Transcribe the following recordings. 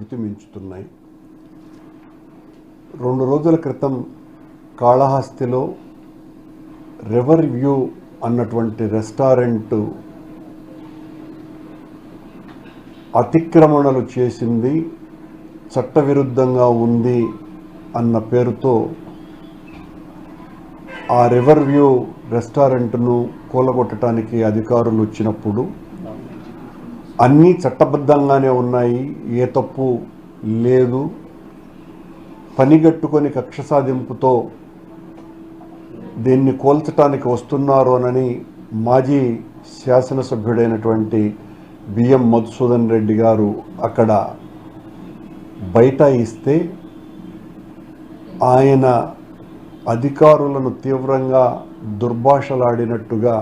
శృతి మించుతున్నాయి. 2 రోజుల క్రితం కాళహస్తిలో river view అన్నటువంటి రెస్టారెంట్ అతిక్రమణలు చేసింది, చట్టవిరుద్ధంగా ఉంది అన్న పేరుతో ఆ రివర్ వ్యూ రెస్టారెంట్ను కూలగొట్టడానికి అధికారులు వచ్చినప్పుడు అన్నీ చట్టబద్ధంగానే ఉన్నాయి, ఏ తప్పు లేదు, పనిగట్టుకొని కక్ష సాధింపుతో దీన్ని కోల్చడానికి వస్తున్నారోనని మాజీ శాసనసభ్యుడైనటువంటి బిఎం మధుసూదన్ రెడ్డి గారు అక్కడ బైఠాయిస్తే ఆయన అధికారులను తీవ్రంగా దుర్భాషలాడినట్టుగా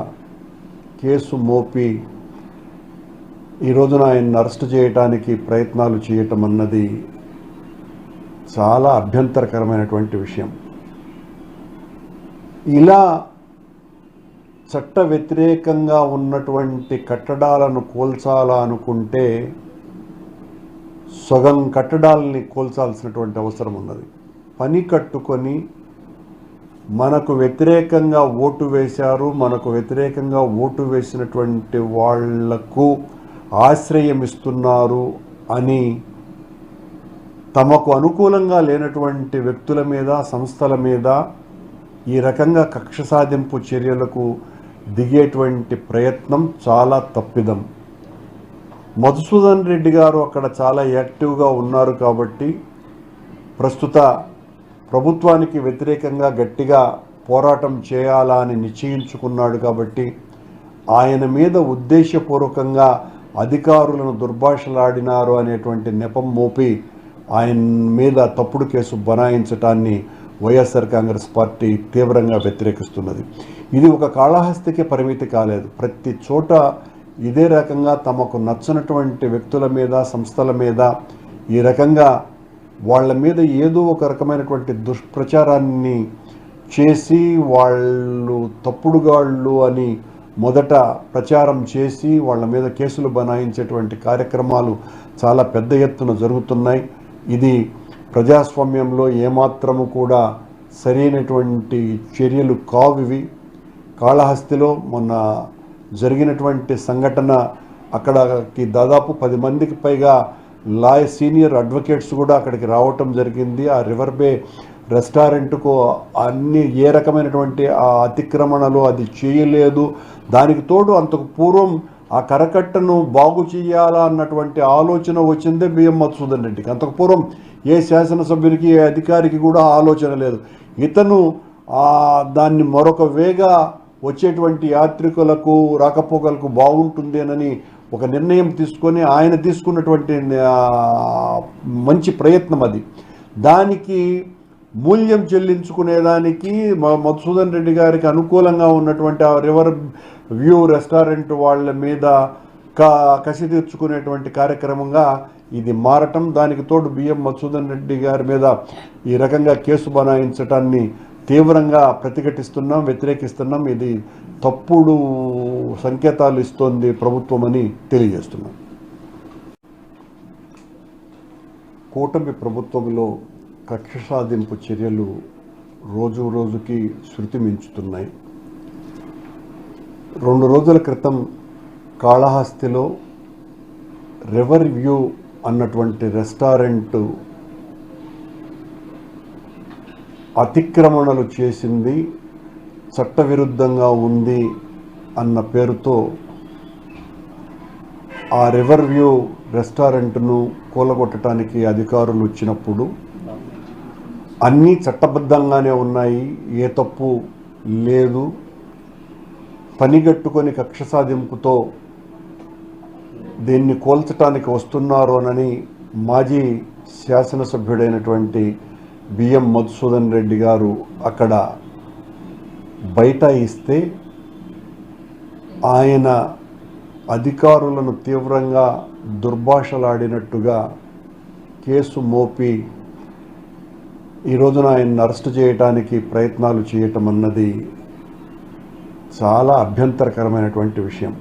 కేసు మోపి ఈ రోజున ఆయన్ని అరెస్టు చేయడానికి ప్రయత్నాలు చేయటం అన్నది చాలా అభ్యంతరకరమైనటువంటి విషయం. ఇలా చట్ట వ్యతిరేకంగా ఉన్నటువంటి కట్టడాలను కూల్చాలా అనుకుంటే సగం కట్టడాలని కూల్చాల్సినటువంటి అవసరం ఉన్నది. పని కట్టుకొని మనకు వ్యతిరేకంగా ఓటు వేశారు, మనకు వ్యతిరేకంగా ఓటు వేసినటువంటి వాళ్లకు ఆశ్రయం ఇస్తున్నారు అని తమకు అనుకూలంగా లేనటువంటి వ్యక్తుల మీద, సంస్థల మీద ఈ రకంగా కక్ష సాధింపు చర్యలకు దిగేటువంటి ప్రయత్నం చాలా తప్పిదం. మధుసూదన్ రెడ్డి గారు అక్కడ చాలా యాక్టివ్గా ఉన్నారు కాబట్టి, ప్రస్తుత ప్రభుత్వానికి వ్యతిరేకంగా గట్టిగా పోరాటం చేయాలా అని నిశ్చయించుకున్నాడు కాబట్టి ఆయన మీద ఉద్దేశపూర్వకంగా అధికారులను దుర్భాషలాడినారు అనేటువంటి నెపం మోపి ఆయన మీద తప్పుడు కేసు బనాయించటాన్ని వైఎస్ఆర్ కాంగ్రెస్ పార్టీ తీవ్రంగా వ్యతిరేకిస్తున్నది. ఇది ఒక కాళహస్తికి పరిమితి కాలేదు, ప్రతి చోట ఇదే రకంగా తమకు నచ్చినటువంటి వ్యక్తుల మీద, సంస్థల మీద ఈ రకంగా వాళ్ళ మీద ఏదో ఒక రకమైనటువంటి దుష్ప్రచారాన్ని చేసి వాళ్ళు తప్పుడుగాళ్ళు అని మొదట ప్రచారం చేసి వాళ్ళ మీద కేసులు బనాయించేటువంటి కార్యక్రమాలు చాలా పెద్ద ఎత్తున జరుగుతున్నాయి. ఇది ప్రజాస్వామ్యంలో ఏమాత్రము కూడా సరైనటువంటి చర్యలు కావివి. కాళహస్తిలో మొన్న జరిగినటువంటి సంఘటన, అక్కడికి దాదాపు 10 మందికి పైగా సీనియర్ అడ్వకేట్స్ కూడా అక్కడికి రావటం జరిగింది. ఆ రివర్ బే రెస్టారెంట్కు అన్ని ఏ రకమైనటువంటి ఆ అతిక్రమణలు అది చేయలేదు. దానికి తోడు అంతకు పూర్వం ఆ కరకట్టను బాగు చేయాలా అన్నటువంటి ఆలోచన వచ్చిందే బిఎం మధుసూదన్ రెడ్డికి. అంతకు పూర్వం ఏ శాసనసభ్యునికి, ఏ అధికారికి కూడా ఆలోచన లేదు. ఇతను దాన్ని మరొక వేగా వచ్చేటువంటి యాత్రికులకు, రాకపోకలకు బాగుంటుందేనని ఒక నిర్ణయం తీసుకొని ఆయన తీసుకున్నటువంటి మంచి ప్రయత్నం అది. దానికి మూల్యం చెల్లించుకునేదానికి మధుసూదన్ రెడ్డి గారికి అనుకూలంగా ఉన్నటువంటి ఆ రివర్ వ్యూ రెస్టారెంట్ వాళ్ళ మీద కసి తీర్చుకునేటువంటి కార్యక్రమంగా ఇది మారటం, దానికి తోడు బిఎం మధుసూదన్ రెడ్డి గారి మీద ఈ రకంగా కేసు బనాయించటాన్ని తీవ్రంగా ప్రతిఘటిస్తున్నాం, వ్యతిరేకిస్తున్నాం. ఇది తప్పుడు సంకేతాలు ఇస్తోంది ప్రభుత్వం అని తెలియజేస్తున్నాం. కూటమి ప్రభుత్వంలో కక్ష సాధింపు చర్యలు రోజు రోజుకి శృతి మించుతున్నాయి. 2 రోజుల క్రితం కాళహస్తిలో రివర్ వ్యూ అన్నటువంటి రెస్టారెంట్ అతిక్రమణలు చేసింది, చట్టవిరుద్ధంగా ఉంది అన్న పేరుతో ఆ రివర్ వ్యూ రెస్టారెంట్ను కూలగొట్టడానికి అధికారులు వచ్చినప్పుడు అన్నీ చట్టబద్ధంగానే ఉన్నాయి, ఏ తప్పు లేదు, పనిగట్టుకొని కక్ష సాధింపుతో దీన్ని కోల్చడానికి వస్తున్నారోనని మాజీ శాసనసభ్యుడైనటువంటి బిఎం మధుసూదన్ రెడ్డి గారు అక్కడ బైఠాయిస్తే ఆయన అధికారులను తీవ్రంగా దుర్భాషలాడినట్టుగా కేసు మోపి ఈ రోజున ఆయన్ని అరెస్టు చేయడానికి ప్రయత్నాలు చేయటం అన్నది చాలా అభ్యంతరకరమైనటువంటి విషయం.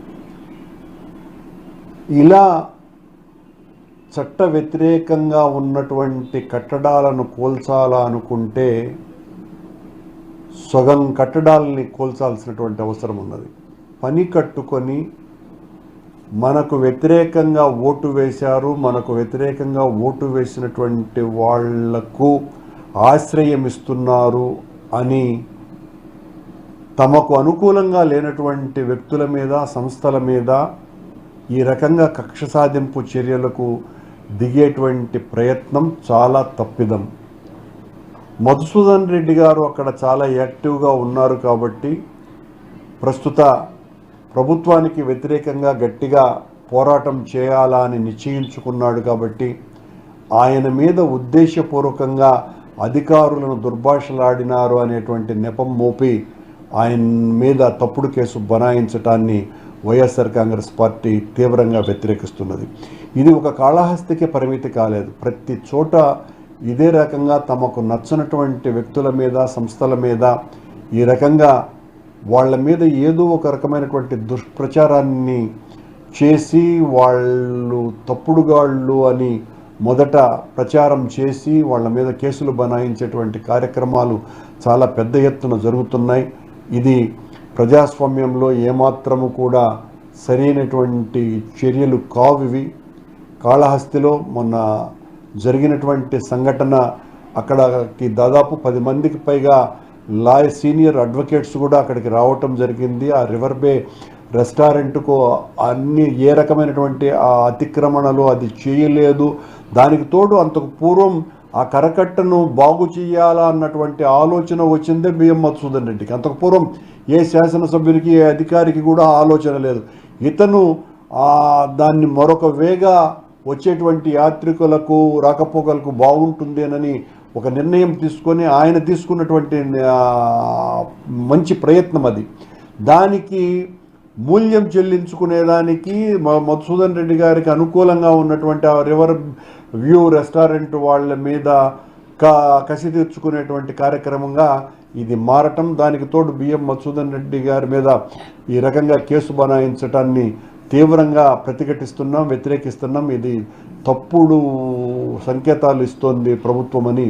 ఇలా చట్ట వ్యతిరేకంగా ఉన్నటువంటి కట్టడాలను కూల్చాలనుకుంటే సగం కట్టడాలని కూల్చాల్సినటువంటి అవసరం ఉన్నది. పని కట్టుకొని మనకు వ్యతిరేకంగా ఓటు వేశారు, మనకు వ్యతిరేకంగా ఓటు వేసినటువంటి వాళ్లకు ఆశ్రయం ఇస్తున్నారు అని తమకు అనుకూలంగా లేనటువంటి వ్యక్తుల మీద, సంస్థల మీద ఈ రకంగా కక్ష సాధింపు చర్యలకు దిగేటువంటి ప్రయత్నం చాలా తప్పిదం. మధుసూదన్ రెడ్డి గారు అక్కడ చాలా యాక్టివ్గా ఉన్నారు కాబట్టి ప్రస్తుత ప్రభుత్వానికి వ్యతిరేకంగా గట్టిగా పోరాటం చేయాలా అని నిశ్చయించుకున్నాడు కాబట్టి ఆయన మీద ఉద్దేశపూర్వకంగా అధికారులను దుర్భాషలాడినారు అనేటువంటి నెపం మోపి ఆయన మీద తప్పుడు కేసు బనాయించటాన్ని వైఎస్ఆర్ కాంగ్రెస్ పార్టీ తీవ్రంగా వ్యతిరేకిస్తున్నది. ఇది ఒక కాళహస్తికే పరిమితి కాలేదు. ప్రతి చోట ఇదే రకంగా తమకు నచ్చనటువంటి వ్యక్తుల మీద, సంస్థల మీద ఈ రకంగా వాళ్ళ మీద ఏదో ఒక రకమైనటువంటి దుష్ప్రచారాన్ని చేసి వాళ్ళు తప్పుడుగాళ్ళు అని మొదట ప్రచారం చేసి వాళ్ళ మీద కేసులు బనాయించేటువంటి కార్యక్రమాలు చాలా పెద్ద ఎత్తున జరుగుతున్నాయి. ఇది ప్రజాస్వామ్యంలో ఏమాత్రము కూడా సరైనటువంటి చర్యలు కావివి. కాళహస్తిలో మొన్న జరిగినటువంటి సంఘటన, అక్కడికి దాదాపు 10 మందికి పైగా సీనియర్ అడ్వకేట్స్ కూడా అక్కడికి రావటం జరిగింది. ఆ రివర్ బే రెస్టారెంట్కు అన్ని ఏ రకమైనటువంటి ఆ అతిక్రమణలు అది చేయలేదు. దానికి తోడు అంతకు పూర్వం ఆ కరకట్టను బాగు చేయాలా అన్నటువంటి ఆలోచన వచ్చిందే బిఎం మధుసూదన్ రెడ్డికి. అంతకు పూర్వం ఏ శాసనసభ్యునికి, ఏ అధికారికి కూడా ఆలోచన లేదు. ఇతను దాన్ని మరొక వేగా వచ్చేటువంటి యాత్రికులకు, రాకపోకలకు బాగుంటుందేనని ఒక నిర్ణయం తీసుకొని ఆయన తీసుకున్నటువంటి మంచి ప్రయత్నం అది. దానికి మూల్యం చెల్లించుకునేదానికి మధుసూదన్ రెడ్డి గారికి అనుకూలంగా ఉన్నటువంటి ఆ రివర్ వ్యూ రెస్టారెంట్ వాళ్ళ మీద కసి తీర్చుకునేటువంటి కార్యక్రమంగా ఇది మారటం, దానికి తోడు బిఎం మధుసూదన్ రెడ్డి గారి మీద ఈ రకంగా కేసు బనాయించటాన్ని తీవ్రంగా ప్రతిఘటిస్తున్నాం, వ్యతిరేకిస్తున్నాం. ఇది తప్పుడు సంకేతాలు ఇస్తోంది ప్రభుత్వం అని